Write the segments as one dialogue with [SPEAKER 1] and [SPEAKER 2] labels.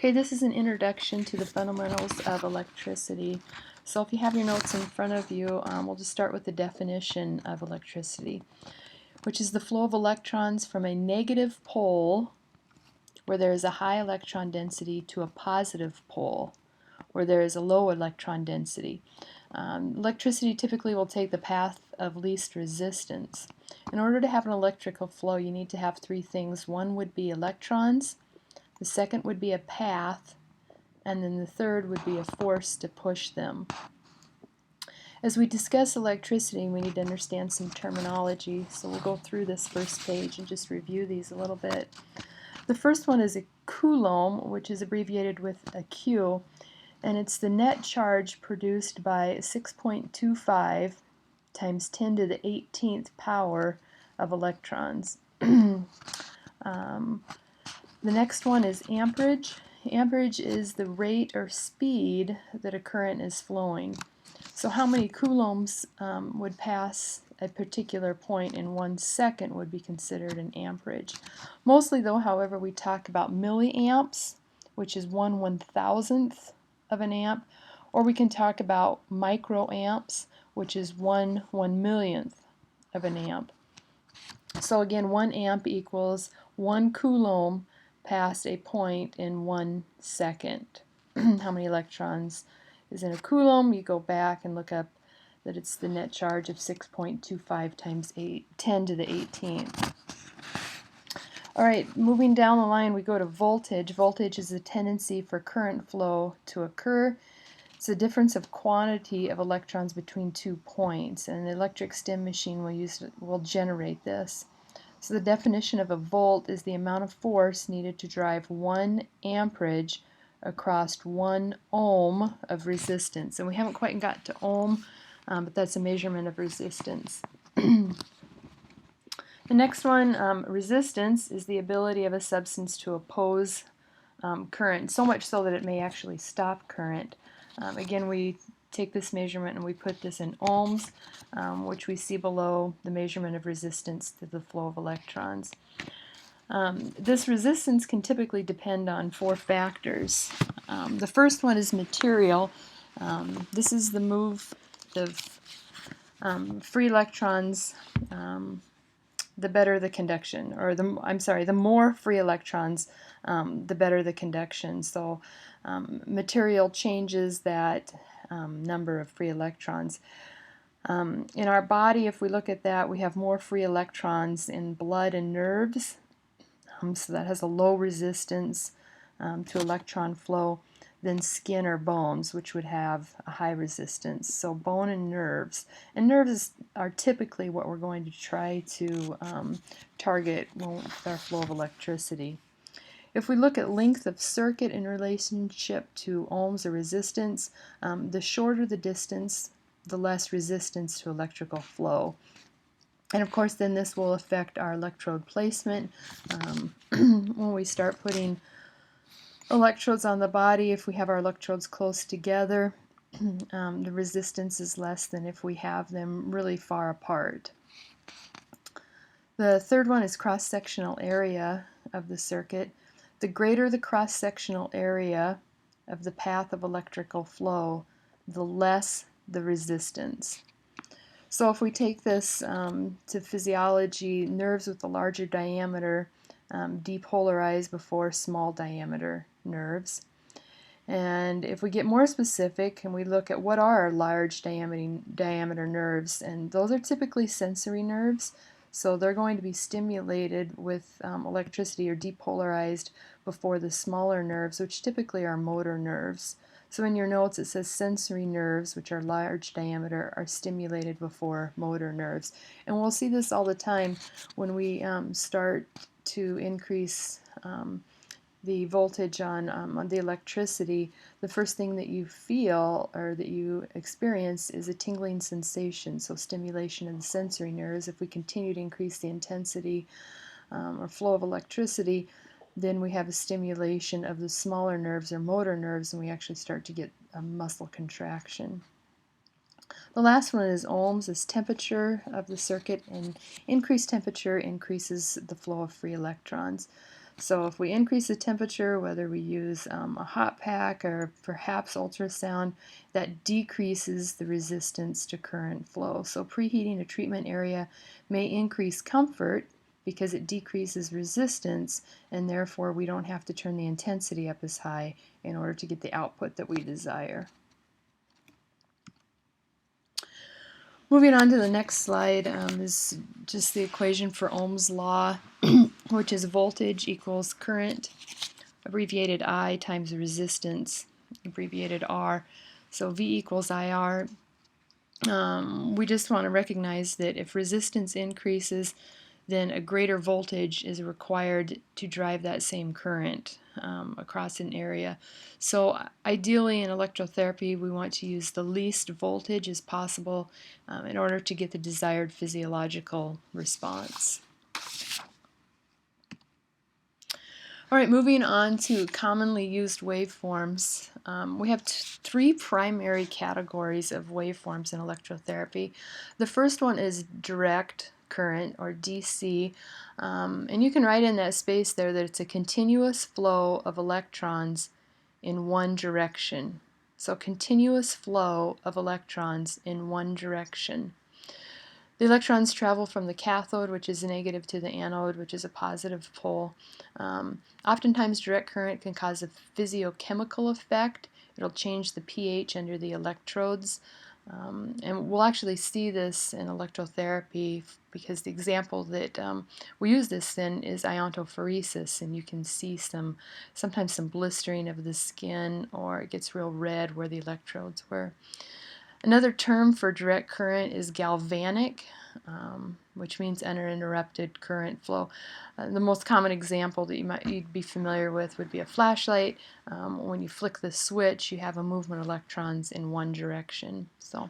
[SPEAKER 1] Okay, this is an introduction to the fundamentals of electricity. So if you have your notes in front of you, we'll just start with the definition of electricity, which is the flow of electrons from a negative pole where there is a high electron density to a positive pole where there is a low electron density. Electricity typically will take the path of least resistance. In order to have an electrical flow, you need to have three things. One would be electrons, the second would be a path, and then the third would be a force to push them. As we discuss electricity, we need to understand some terminology, so we'll go through this first page and just review these a little bit. The first one is a coulomb, which is abbreviated with a Q, and it's the net charge produced by 6.25 times 10 to the 18th power of electrons. The next one is amperage. Amperage is the rate or speed that a current is flowing. So how many coulombs would pass a particular point in 1 second would be considered an amperage. Mostly though, however, we talk about milliamps, which is 1/1000th of an amp, or we can talk about microamps, which is 1/1,000,000th of an amp. So again, 1 amp equals 1 coulomb past a point in 1 second. How many electrons is in a coulomb? You go back and look up that it's the net charge of 6.25 times 10 to the 18th. Alright, moving down the line we go to voltage. Voltage is the tendency for current flow to occur. It's the difference of quantity of electrons between 2 points, and the electric stim machine will generate this. So the definition of a volt is the amount of force needed to drive 1 amperage across 1 ohm of resistance. And we haven't quite got to ohm, but that's a measurement of resistance. The next one, resistance, is the ability of a substance to oppose current, so much so that it may actually stop current. Again, we take this measurement and we put this in ohms, which we see below the measurement of resistance to the flow of electrons. This resistance can typically depend on 4 factors. The first one is material. This is the move of free electrons, the better the conduction, or the more free electrons, the better the conduction. So material changes that number of free electrons. In our body, if we look at that, we have more free electrons in blood and nerves, so that has a low resistance to electron flow than skin or bones, which would have a high resistance. So bone and nerves. And nerves are typically what we're going to try to target with our flow of electricity. If we look at length of circuit in relationship to ohms or resistance, the shorter the distance, the less resistance to electrical flow. And of course then this will affect our electrode placement. When we start putting electrodes on the body, if we have our electrodes close together, the resistance is less than if we have them really far apart. The third one is cross-sectional area of the circuit. The greater the cross-sectional area of the path of electrical flow, the less the resistance. So if we take this to physiology, nerves with a larger diameter depolarize before small diameter nerves. And if we get more specific and we look at what are large diameter nerves, and those are typically sensory nerves, so they're going to be stimulated with electricity or depolarized before the smaller nerves, which typically are motor nerves. So in your notes it says sensory nerves, which are large diameter, are stimulated before motor nerves. And we'll see this all the time when we start to increase the voltage on the electricity. The first thing that you feel or that you experience is a tingling sensation, so stimulation of the sensory nerves. If we continue to increase the intensity or flow of electricity, then we have a stimulation of the smaller nerves or motor nerves, and we actually start to get a muscle contraction. The last one is ohms, is temperature of the circuit, and increased temperature increases the flow of free electrons. So if we increase the temperature, whether we use a hot pack or perhaps ultrasound, that decreases the resistance to current flow. So preheating a treatment area may increase comfort because it decreases resistance, and therefore we don't have to turn the intensity up as high in order to get the output that we desire. Moving on to the next slide is just the equation for Ohm's law, which is voltage equals current, abbreviated I, times resistance, abbreviated R. So V equals IR. We just want to recognize that if resistance increases, then a greater voltage is required to drive that same current across an area. So ideally in electrotherapy we want to use the least voltage as possible in order to get the desired physiological response. Alright, moving on to commonly used waveforms. We have three primary categories of waveforms in electrotherapy. The first one is direct current, or DC, and you can write in that space there that it's a continuous flow of electrons in one direction. So continuous flow of electrons in one direction. The electrons travel from the cathode, which is negative, to the anode, which is a positive pole. Oftentimes direct current can cause a physiochemical effect. It'll change the pH under the electrodes. And we'll actually see this in electrotherapy because the example that we use this in is iontophoresis, and you can see sometimes some blistering of the skin, or it gets real red where the electrodes were. Another term for direct current is galvanic, which means uninterrupted current flow. The most common example that you'd be familiar with would be a flashlight. When you flick the switch, you have a movement of electrons in one direction. So,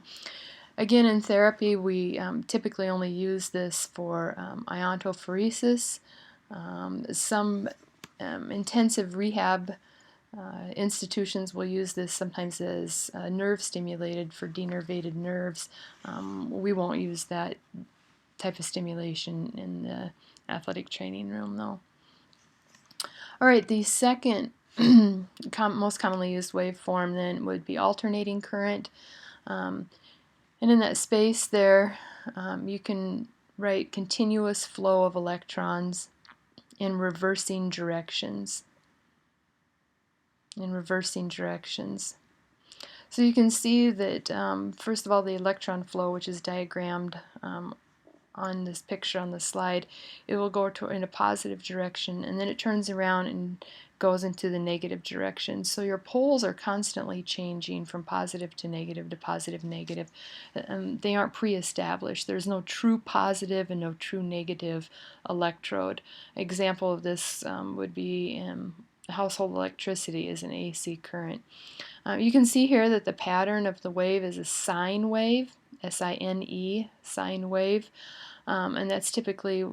[SPEAKER 1] again, in therapy, we typically only use this for iontophoresis. Some intensive rehab institutions will use this sometimes as nerve stimulated for denervated nerves. We won't use that type of stimulation in the athletic training room, though. All right, the second most commonly used waveform then would be alternating current. And in that space there, you can write continuous flow of electrons in reversing directions. So you can see that first of all, the electron flow, which is diagrammed on this picture on the slide, it will go in a positive direction, and then it turns around and goes into the negative direction. So your poles are constantly changing from positive to negative to positive negative. They aren't pre-established. There's no true positive and no true negative electrode. Example of this would be household electricity is an AC current. You can see here that the pattern of the wave is a sine wave, S-I-N-E, sine wave, and that's typically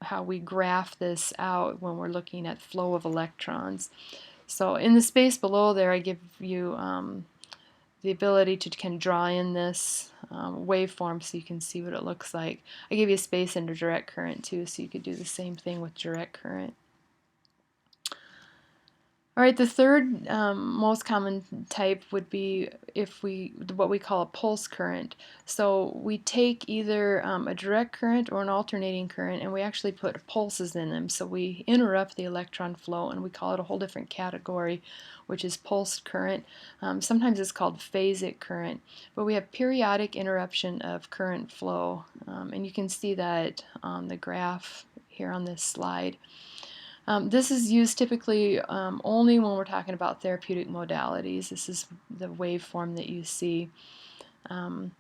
[SPEAKER 1] how we graph this out when we're looking at flow of electrons. So in the space below there, I give you the ability to kind of draw in this waveform so you can see what it looks like. I gave you space under direct current too, so you could do the same thing with direct current. All right, the third most common type would be what we call a pulse current. So we take either a direct current or an alternating current, and we actually put pulses in them. So we interrupt the electron flow, and we call it a whole different category, which is pulsed current. Sometimes it's called phasic current, but we have periodic interruption of current flow, and you can see that on the graph here on this slide. This is used typically only when we're talking about therapeutic modalities. This is the waveform that you see. The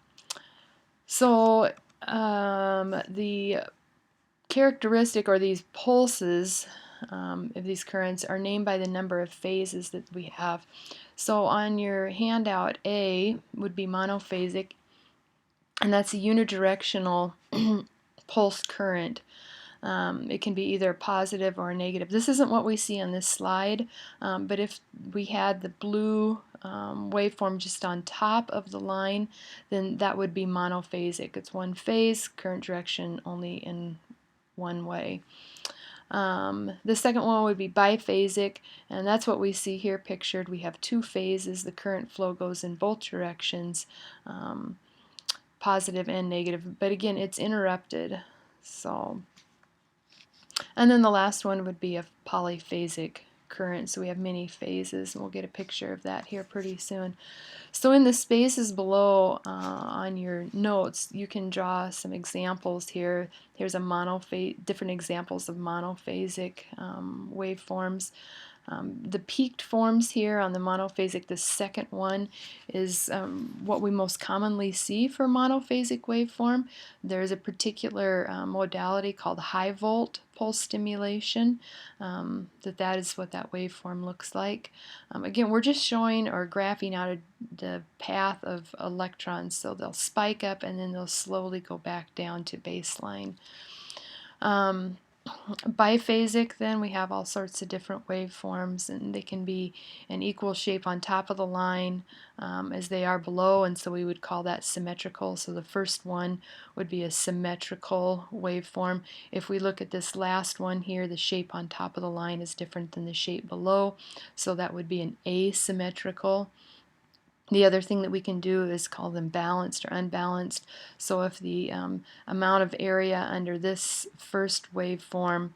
[SPEAKER 1] characteristic, or these pulses of these currents, are named by the number of phases that we have. So on your handout, A would be monophasic, and that's a unidirectional pulse current. It can be either positive or negative. This isn't what we see on this slide, but if we had the blue waveform just on top of the line, then that would be monophasic. It's one phase, current direction only in one way. The second one would be biphasic, and that's what we see here pictured. We have two phases. The current flow goes in both directions, positive and negative, but again, it's interrupted. So, and then the last one would be a polyphasic current. So we have many phases, and we'll get a picture of that here pretty soon. So in the spaces below on your notes, you can draw some examples here. Here's different examples of monophasic waveforms. The peaked forms here on the monophasic, the second one is what we most commonly see for monophasic waveform. There's a particular modality called high volt pulse stimulation, that is what that waveform looks like. Again, we're just showing or graphing out the path of electrons, so they'll spike up and then they'll slowly go back down to baseline. Biphasic, then we have all sorts of different waveforms, and they can be an equal shape on top of the line as they are below, and so we would call that symmetrical. So the first one would be a symmetrical waveform. If we look at this last one here, the shape on top of the line is different than the shape below, so that would be an asymmetrical. The other thing that we can do is call them balanced or unbalanced. So if the amount of area under this first waveform,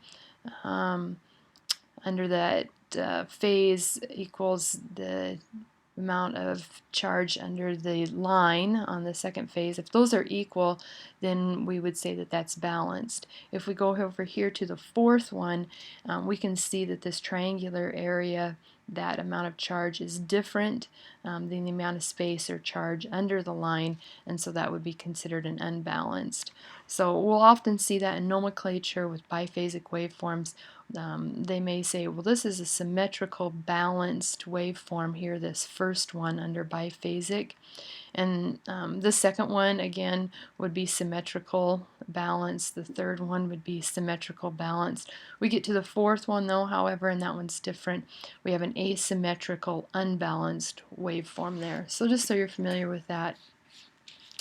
[SPEAKER 1] under that phase equals the amount of charge under the line on the second phase, if those are equal, then we would say that that's balanced. If we go over here to the fourth one, we can see that this triangular area, that amount of charge is different than the amount of space or charge under the line, and so that would be considered an unbalanced. So we'll often see that in nomenclature with biphasic waveforms. They may say, well, this is a symmetrical balanced waveform here, this first one under biphasic. And the second one, again, would be symmetrical balanced. The third one would be symmetrical balanced. We get to the fourth one, though, however, and that one's different. We have an asymmetrical unbalanced waveform there. So just so you're familiar with that,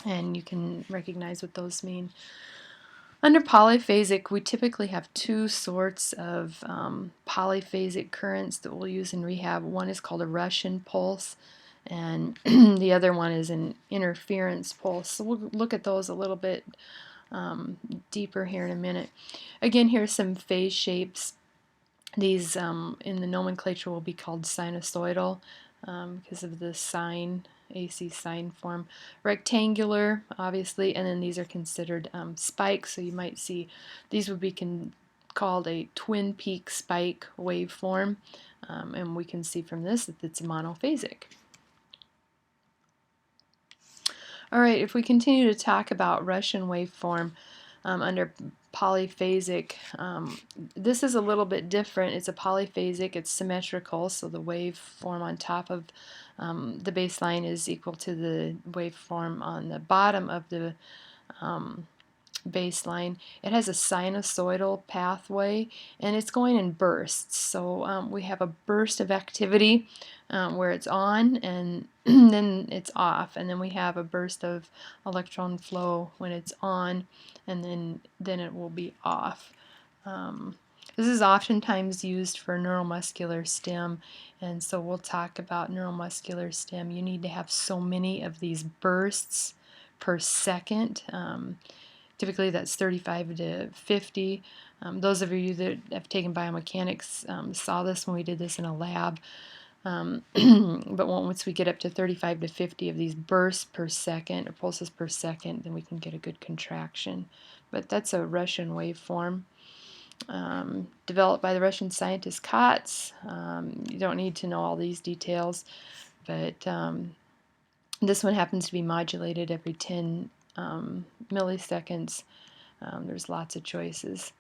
[SPEAKER 1] and you can recognize what those mean. Under polyphasic, we typically have two sorts of polyphasic currents that we'll use in rehab. One is called a Russian pulse, and the other one is an interference pulse. So we'll look at those a little bit deeper here in a minute. Again, here's some phase shapes. These in the nomenclature will be called sinusoidal because of the sine, AC sine form. Rectangular, obviously, and then these are considered spikes, so you might see these would be called a twin peak spike waveform, and we can see from this that it's monophasic. Alright, if we continue to talk about Russian waveform under polyphasic, this is a little bit different. It's a polyphasic, it's symmetrical, so the waveform on top of the baseline is equal to the waveform on the bottom of the baseline. It has a sinusoidal pathway, and it's going in bursts. So we have a burst of activity where it's on, and then it's off, and then we have a burst of electron flow when it's on, and then it will be off. This is oftentimes used for neuromuscular stim, and so we'll talk about neuromuscular stim. You need to have so many of these bursts per second. Typically that's 35 to 50. Those of you that have taken biomechanics saw this when we did this in a lab. But once we get up to 35 to 50 of these bursts per second, or pulses per second, then we can get a good contraction. But that's a Russian waveform. Developed by the Russian scientist Kotz. You don't need to know all these details, but this one happens to be modulated every 10 milliseconds. There's lots of choices.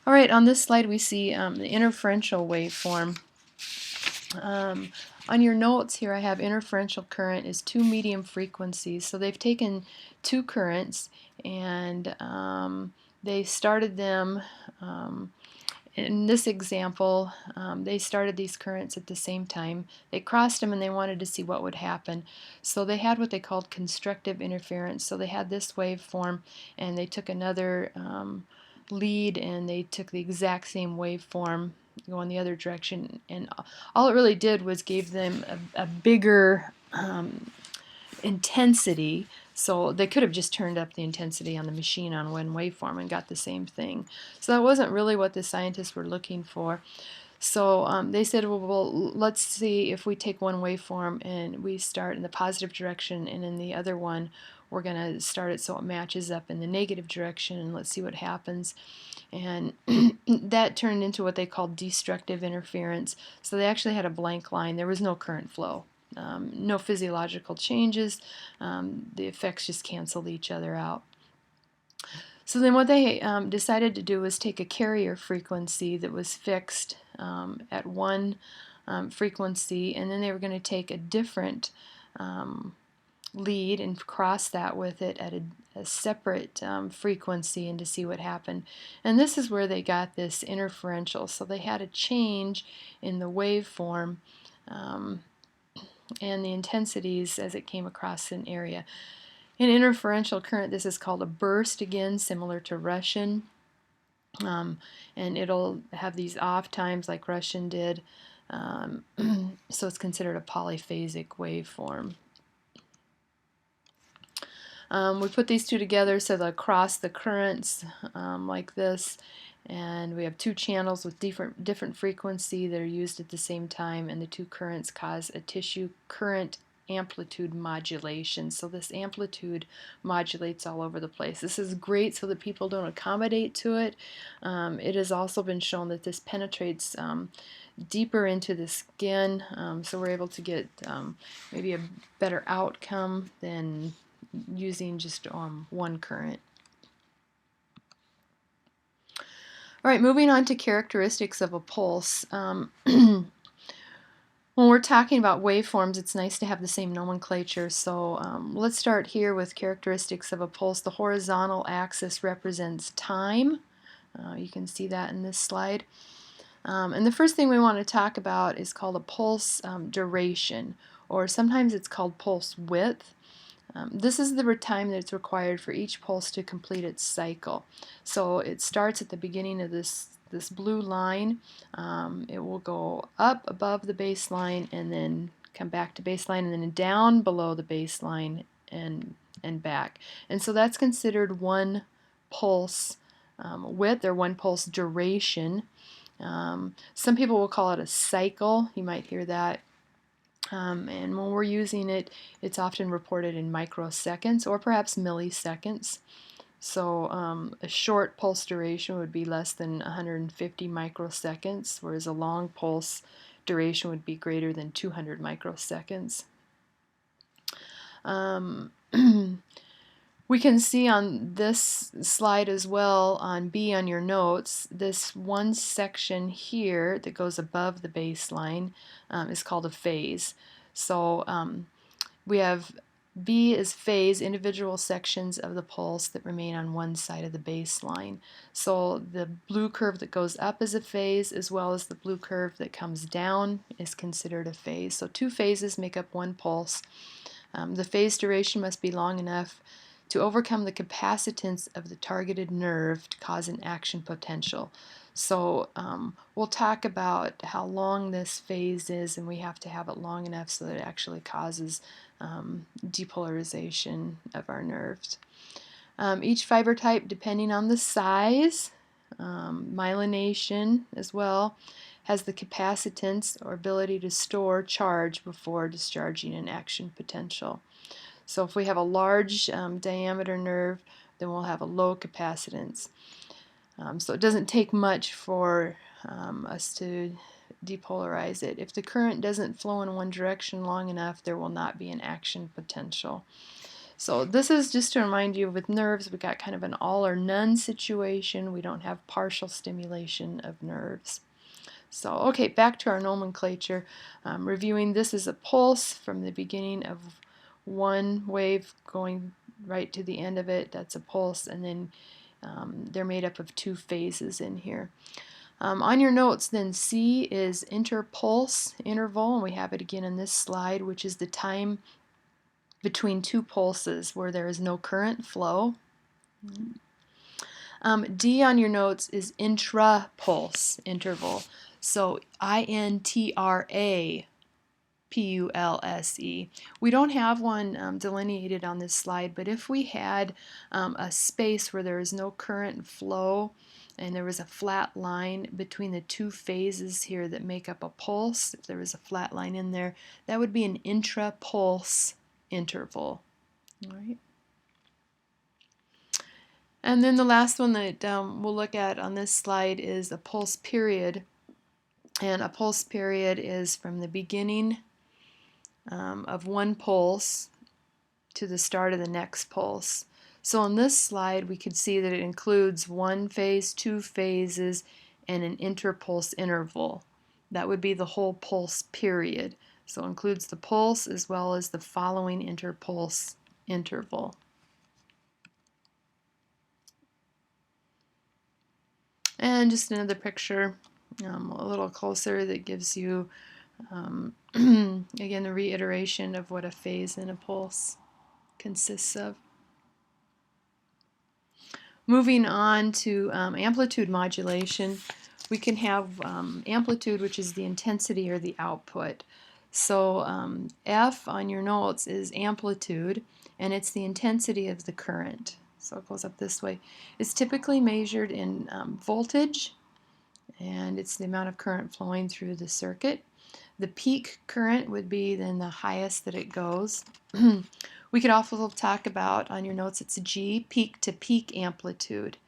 [SPEAKER 1] Alright, on this slide we see the interferential waveform. On your notes here I have interferential current is two medium frequencies. So they've taken two currents and they started them, in this example, they started these currents at the same time. They crossed them and they wanted to see what would happen. So they had what they called constructive interference. So they had this waveform and they took another lead and they took the exact same waveform going the other direction, and all it really did was gave them a bigger intensity. So they could have just turned up the intensity on the machine on one waveform and got the same thing. So that wasn't really what the scientists were looking for. So they said, well, let's see if we take one waveform and we start in the positive direction, and in the other one we're going to start it so it matches up in the negative direction, and let's see what happens. And that turned into what they called destructive interference. So they actually had a blank line. There was no current flow, no physiological changes. The effects just canceled each other out. So then what they decided to do was take a carrier frequency that was fixed at one frequency, and then they were going to take a different lead and cross that with it at a separate frequency, and to see what happened. And this is where they got this interferential. So they had a change in the waveform and the intensities as it came across an area. In interferential current, this is called a burst, again, similar to Russian. And it'll have these off times like Russian did. So it's considered a polyphasic waveform. We put these two together so they'll cross the currents like this. And we have two channels with different frequency that are used at the same time, and the two currents cause a tissue current amplitude modulation. So this amplitude modulates all over the place. This is great so that people don't accommodate to it. It has also been shown that this penetrates deeper into the skin, so we're able to get maybe a better outcome than using just one current. All right, moving on to characteristics of a pulse. When we're talking about waveforms, it's nice to have the same nomenclature. So let's start here with characteristics of a pulse. The horizontal axis represents time. You can see that in this slide. And the first thing we want to talk about is called a pulse duration, or sometimes it's called pulse width. This is the time that's required for each pulse to complete its cycle. So it starts at the beginning of this blue line. It will go up above the baseline and then come back to baseline, and then down below the baseline and back. And so that's considered one pulse width, or one pulse duration. Some people will call it a cycle. You might hear that. And when we're using it, it's often reported in microseconds or perhaps milliseconds. So a short pulse duration would be less than 150 microseconds, whereas a long pulse duration would be greater than 200 microseconds. We can see on this slide as well, on B on your notes, this one section here that goes above the baseline is called a phase. So we have B is phase, individual sections of the pulse that remain on one side of the baseline. So the blue curve that goes up is a phase, as well as the blue curve that comes down is considered a phase. So two phases make up one pulse. The phase duration must be long enough to overcome the capacitance of the targeted nerve to cause an action potential. So we'll talk about how long this phase is, and we have to have it long enough so that it actually causes depolarization of our nerves. Each fiber type, depending on the size, myelination as well, has the capacitance or ability to store charge before discharging an action potential. So if we have a large diameter nerve, then we'll have a low capacitance. So it doesn't take much for us to depolarize it. If the current doesn't flow in one direction long enough, there will not be an action potential. So this is just to remind you, with nerves, we've got kind of an all or none situation. We don't have partial stimulation of nerves. So, okay, back to our nomenclature. Reviewing, this is a pulse from the beginning of one wave going right to the end of it. That's a pulse, and then they're made up of two phases in here. On your notes, then, C is interpulse interval, and we have it again in this slide, which is the time between two pulses where there is no current flow. D on your notes is intrapulse interval. So INTRA PULSE. We don't have one delineated on this slide, but if we had a space where there is no current flow and there was a flat line between the two phases here that make up a pulse, if there was a flat line in there, that would be an intrapulse interval. All right. And then the last one that we'll look at on this slide is a pulse period. And a pulse period is from the beginning of one pulse to the start of the next pulse. So on this slide we could see that it includes one phase, two phases, and an interpulse interval. That would be the whole pulse period. So it includes the pulse as well as the following interpulse interval. And just another picture a little closer that gives you again the reiteration of what a phase and a pulse consists of. Moving on to amplitude modulation, we can have amplitude, which is the intensity or the output. So F on your notes is amplitude, and it's the intensity of the current. So it goes up this way. It's typically measured in voltage, and it's the amount of current flowing through the circuit. The peak current would be then the highest that it goes. We could also talk about, on your notes, it's G, peak to peak amplitude.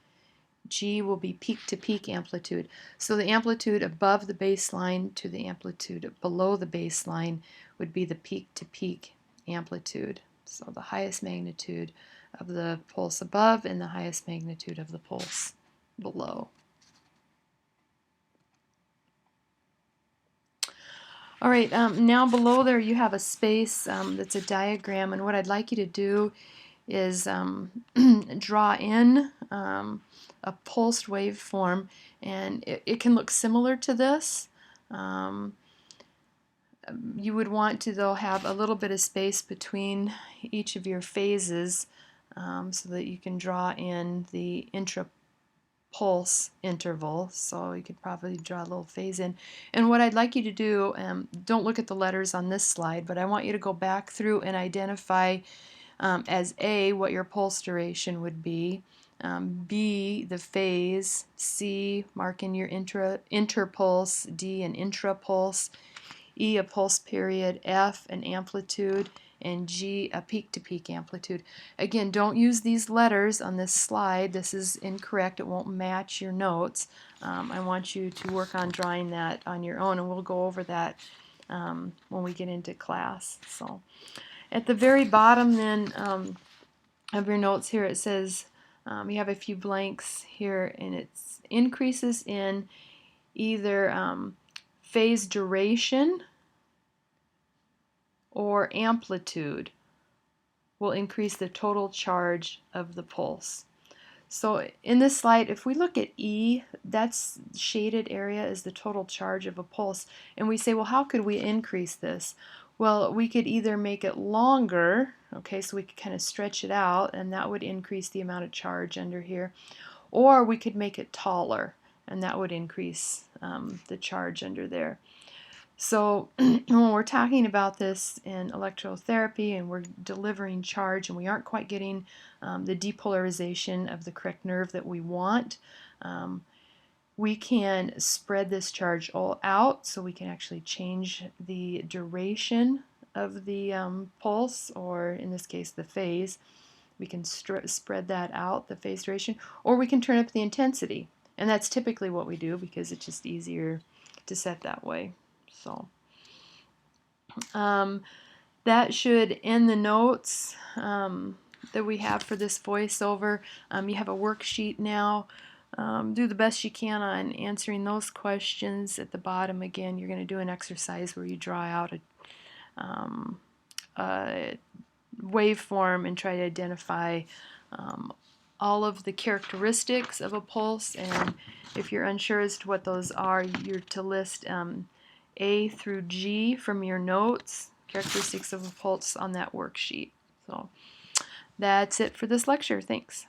[SPEAKER 1] G will be peak to peak amplitude. So the amplitude above the baseline to the amplitude below the baseline would be the peak to peak amplitude. So the highest magnitude of the pulse above and the highest magnitude of the pulse below. All right, now below there you have a space that's a diagram, and what I'd like you to do is draw in a pulsed waveform, and it can look similar to this. You would want to, though, have a little bit of space between each of your phases so that you can draw in the intrapulse interval. So you could probably draw a little phase in. And what I'd like you to do, don't look at the letters on this slide, but I want you to go back through and identify as A, what your pulse duration would be, B, the phase, C, mark in your interpulse, D, an intrapulse, E, a pulse period, F, an amplitude, and G, a peak-to-peak amplitude. Again, don't use these letters on this slide. This is incorrect. It won't match your notes. I want you to work on drawing that on your own, and we'll go over that when we get into class. So, at the very bottom then of your notes here, it says you have a few blanks here, and it's increases in either phase duration or amplitude will increase the total charge of the pulse. So in this slide, if we look at E, that's shaded area is the total charge of a pulse, and we say, well, how could we increase this? Well, we could either make it longer, okay, so we could kind of stretch it out, and that would increase the amount of charge under here, or we could make it taller, and that would increase the charge under there. So when we're talking about this in electrotherapy and we're delivering charge and we aren't quite getting the depolarization of the correct nerve that we want, we can spread this charge all out, so we can actually change the duration of the pulse, or in this case the phase. We can spread that out, the phase duration, or we can turn up the intensity, and that's typically what we do because it's just easier to set that way. So that should end the notes that we have for this voiceover. You have a worksheet now. Do the best you can on answering those questions. At the bottom, again, you're going to do an exercise where you draw out a waveform and try to identify all of the characteristics of a pulse, and if you're unsure as to what those are, you're to list A through G from your notes, characteristics of a pulse on that worksheet. So that's it for this lecture. Thanks.